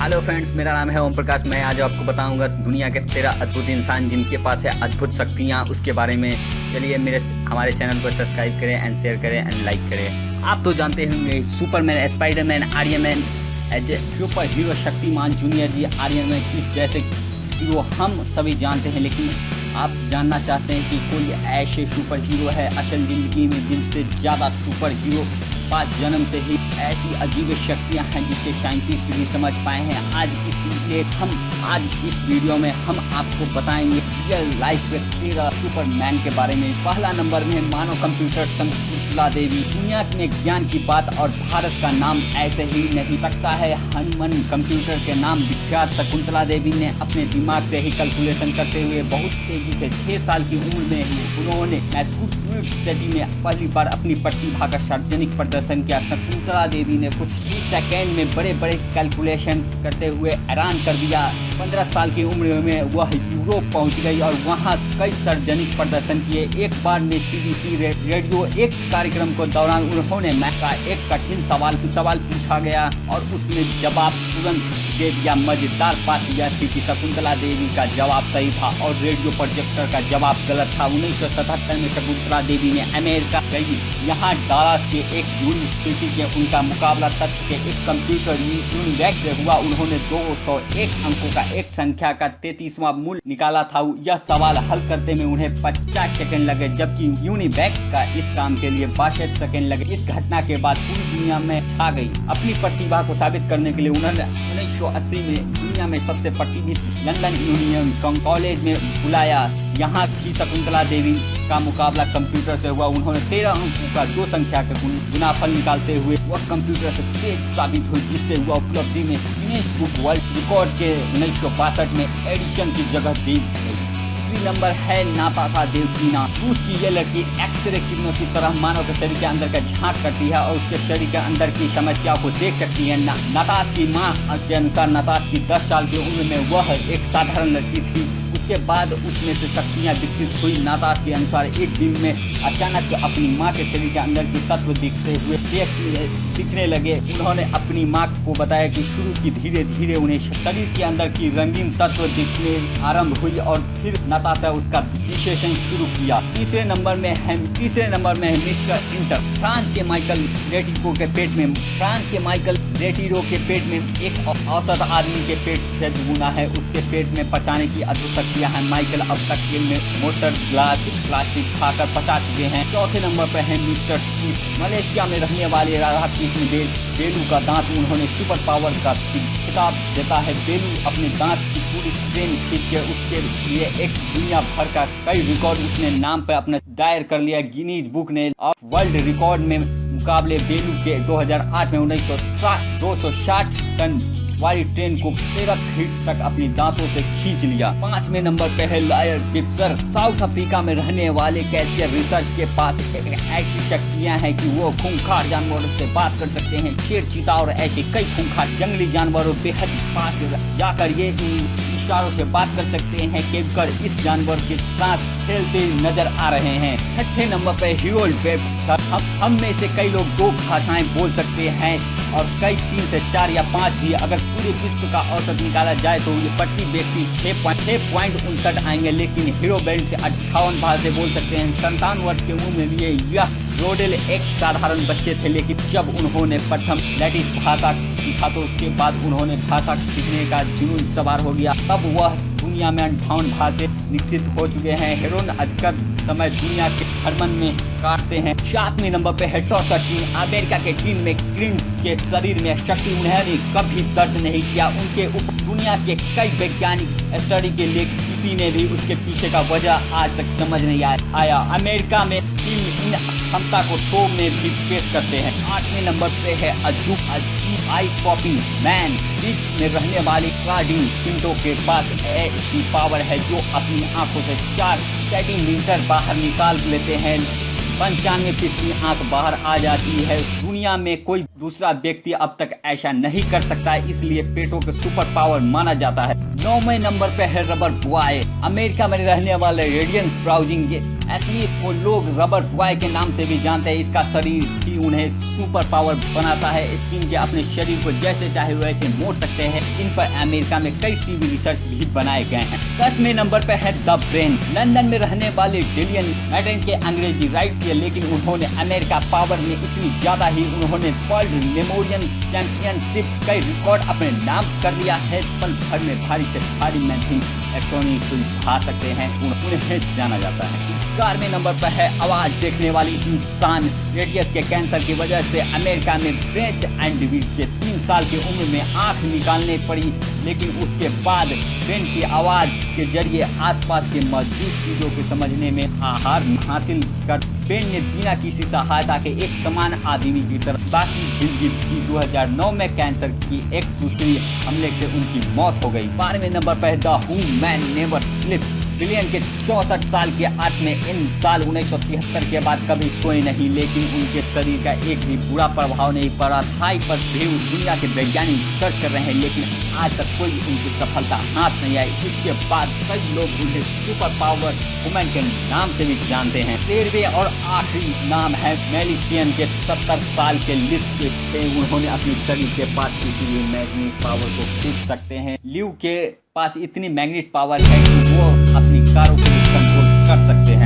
Hello friends, मेरा नाम है ओम प्रकाश। मैं आज आपको बताऊंगा दुनिया के 13 अद्भुत इंसान जिनके पास है अद्भुत शक्तियाँ, उसके बारे में। चलिए हमारे चैनल को सब्सक्राइब करें एंड शेयर करें एंड लाइक करें। आप तो जानते होंगे Superman, Spiderman, Iron Man, super hero Shaktimaan, Junior G, Iron Man, किस जैसे हीरो हम सभी जानते हैं। लेकिन आप जानना चाहते हैं कि कोई ऐसे सुपर हीरो है असल ज़िंदगी में जिनसे ज़्यादा सुपर हीरो पास जन्म से ही ऐसी अजीब शक्तियां हैं जिसे साइंटिस्ट भी समझ पाए हैं। इसलिए हम आज इस वीडियो में हम आपको बताएंगे रियल लाइफ के 13 सुपरमैन के बारे में। पहला नंबर में मानव कंप्यूटर शकुंतला देवी। दुनिया में ज्ञान की बात और भारत का नाम ऐसे ही नहीं सकता है। हनुमान कंप्यूटर के नाम विख्यात शकुंतला देवी ने अपने दिमाग से ही कैलकुलेशन करते हुए बहुत तेजी से 6 साल की उम्र में ही उन्होंने मैथमेटिक्स में पहली बार अपनी प्रतिभा का सार्वजनिक प्रदर्शन किया। शकुंतला देवी ने कुछ ही सेकेंड में बड़े बड़े कैलकुलेशन करते हुए हैरान कर दिया। 15 साल की उम्र में वह यूरोप पहुंच गई और वहां कई सार्वजनिक प्रदर्शन किए। एक बार में CBC रेडियो एक कार्यक्रम को दौरान उन्होंने का एक कठिन सवाल पूछा गया और उसमें जवाब तुरंत दे दिया। मजेदार बात यह थी कि शकुंतला देवी का जवाब सही था और रेडियो प्रोजेक्टर का जवाब गलत था। 1977 में शकुंतला देवी ने अमेरिका गई। यहाँ डालास के एक यूनिवर्सिटी के उनका मुकाबला तथ्य के एक कंप्यूटर यूनिवैक से हुआ। उन्होंने 201 अंकों का एक संख्या का 33वां मूल्य निकाला था। यह सवाल हल करते में उन्हें 50 सेकंड लगे, जबकि यूनिवैक का इस काम के लिए 62 सेकंड लगे। इस घटना के बाद पूरी दुनिया में छा गई। अपनी प्रतिभा को साबित करने के लिए उन्होंने 1980 में दुनिया में सबसे प्रतिष्ठित लंदन यूनियन कॉलेज में बुलाया। यहाँ की शकुंतला देवी का मुकाबला कंप्यूटर से हुआ। उन्होंने 13 अंकों का 2 संख्या का गुनाफल निकालते हुए वह कंप्यूटर से तेज साबित हुई, जिससे वह उपलब्धि में गिनीज बुक वर्ल्ड रिकॉर्ड के 1962 में एडिशन की जगह दी गई। तीसरी नंबर है नाताशा देवकीना। रूस की ये लड़की एक्सरे किरणों की तरह मानव के शरीर के अंदर का झांक करती है और उसके शरीर के अंदर की समस्याओं को देख सकती है। नाताश की माँ के अनुसार नाताश की 10 साल की उम्र में वह एक साधारण लड़की थी। उसके बाद उसमें से शक्तियाँ विकसित हुई। नाताश के अनुसार एक दिन में अचानक अपनी माँ के शरीर के अंदर की तत्व दिखते हुए दिखने लगे। उन्होंने अपनी माँ को बताया कि शुरू की धीरे धीरे उन्हें शरीर के अंदर की रंगीन तत्व दिखने आरंभ हुई और फिर नाताशा उसका विश्लेषण शुरू किया। तीसरे नंबर में है मिस्टर इंटर। फ्रांस के माइकल रेटिरो के पेट में एक औसत आदमी के पेट से दुगुना है। उसके पेट में पचाने की अद्भुत शक्तियां हैं। माइकल अब तक में मोटर ग्लास प्लास्टिक खाकर पचा चुके हैं। चौथे नंबर पर है मिस्टर कीफ। मलेशिया में रहने वाले राधा कृष्ण बेलू का दांत उन्होंने सुपर पावर का खिताब देता है। बेलू अपने दांत की पूरी ट्रेन खींच के उसके लिए एक दुनिया भर का कई रिकॉर्ड उसने नाम पर अपना दायर कर लिया। गिनीज बुक ने और वर्ल्ड रिकॉर्ड में मुकाबले बेलू के 2008 में 260 टन वाली ट्रेन को 13 फीट तक अपनी दांतों से खींच लिया। 5वें नंबर पे है लायर गिब्सन। साउथ अफ्रीका में रहने वाले कैसियर रिसर्च के पास ऐसी शक्तियां हैं कि वो खूंखार जानवरों से बात कर सकते हैं। शेर, चीता और ऐसे कई खूंखार जंगली जानवरों बेहद पास जाकर ये इशारों से बात कर सकते हैं। केवकर इस जानवर के साथ खेलते नजर आ रहे हैं। 6ठे नंबर पे हीरोल्ड वेब। हम में से कई लोग 2 भाषाएं बोल सकते हैं और कई 3 से 4 या 5 भी। अगर पूरे विश्व का औसत निकाला जाए तो ये प्रति व्यक्ति 6.59 आएंगे। लेकिन हीरो बैंड से 58 भाषा बोल सकते हैं। 57 वर्ष की उम्र में लिए यह रोडेल एक साधारण बच्चे थे, लेकिन जब उन्होंने प्रथम लैटिस भाषा सीखा तो उसके बाद उन्होंने भाषा सीखने का जुनून सवार हो गया। तब वह दुनिया में 58 भाषा विकसित हो चुके हैं। हेरोन अधिकतर समय दुनिया के भ्रमण में काटते हैं। 7वें नंबर पे है टॉर्चर टीम। अमेरिका के टीम में क्रिम्स के शरीर में शक्ति उन्होंने कभी दर्द नहीं किया। उनके ऊपर दुनिया के कई वैज्ञानिक स्टडी के लिए किसी ने भी उसके पीछे का वजह आज तक समझ नहीं आया। अमेरिका में टीम इन क्षमता को शो में भी पेश करते हैं। 8वें नंबर पे है अजीब आई पॉपिंग मैन। बीच में रहने वाली कार्डिन पिंटो के पास ऐसी पावर है जो अपनी आंखों से 4 सेंटीमीटर बाहर निकाल लेते हैं। 95% आंख बाहर आ जाती है। दुनिया में कोई दूसरा व्यक्ति अब तक ऐसा नहीं कर सकता है, इसलिए पेटो के सुपर पावर माना जाता है। 9वें नंबर पे है रबर बॉय। अमेरिका में रहने वाले रेडियंस ब्राउजिंग एस्मिथ को लोग रबर बॉय के नाम से भी जानते हैं। इसका शरीर ही उन्हें सुपर पावर बनाता है। स्किन के अपने शरीर को जैसे चाहे वैसे मोड़ सकते हैं। इन पर अमेरिका में कई टीवी रिसर्च भी बनाए गए हैं। 10वें नंबर पे है द ब्रेन। लंदन में रहने वाले डिलियन मैटन के अंग्रेजी राइट किए, लेकिन उन्होंने अमेरिका पावर में इतनी ज्यादा ही उन्होंने वर्ल्ड मेमोरियल चैंपियनशिप कई रिकॉर्ड अपने नाम कर लिया है। पल भर में भारी से भारी मैथिंग इलेक्ट्रॉनिक सुलझा सकते हैं, उन्हें जाना जाता है। 11वें नंबर पर है आवाज देखने वाली इंसान। रेडियस के कैंसर की वजह से अमेरिका में ब्रेच एंडविच के 3 साल की उम्र में आंख निकालने पड़ी, लेकिन उसके बाद ब्रेन की आवाज के जरिए आसपास के मौजूद चीजों को समझने में आहार हासिल कर ब्रेन ने बिना किसी सहायता के एक समान आदमी की तरह बाकी जिंदगी जी। 2009 में कैंसर की एक दूसरी हमले से उनकी मौत हो गई। 12वें नंबर पर the who man never स्लीप्स। Billion के 64 साल के आत्मे इन साल 1973 के बाद कभी सोए नहीं, लेकिन उनके शरीर का एक भी बुरा प्रभाव नहीं पड़ा। थाई पर भी दुनिया के वैज्ञानिक रिसर्च कर रहे हैं, लेकिन आज तक कोई उनकी सफलता हाथ नहीं आई। इसके बाद कई लोग उन्हें सुपर पावर वुमेन के नाम से भी जानते हैं। 13वें और आखिरी नाम है मेलिशियन के 70 साल के लिस्ट थे। उन्होंने अपने शरीर के पास किसी भी मैग्नेटिक पावर को खींच सकते हैं। ल्यू के पास इतनी मैग्नेटिक पावर है कि वो अपनी कारों को कंट्रोल कर सकते हैं।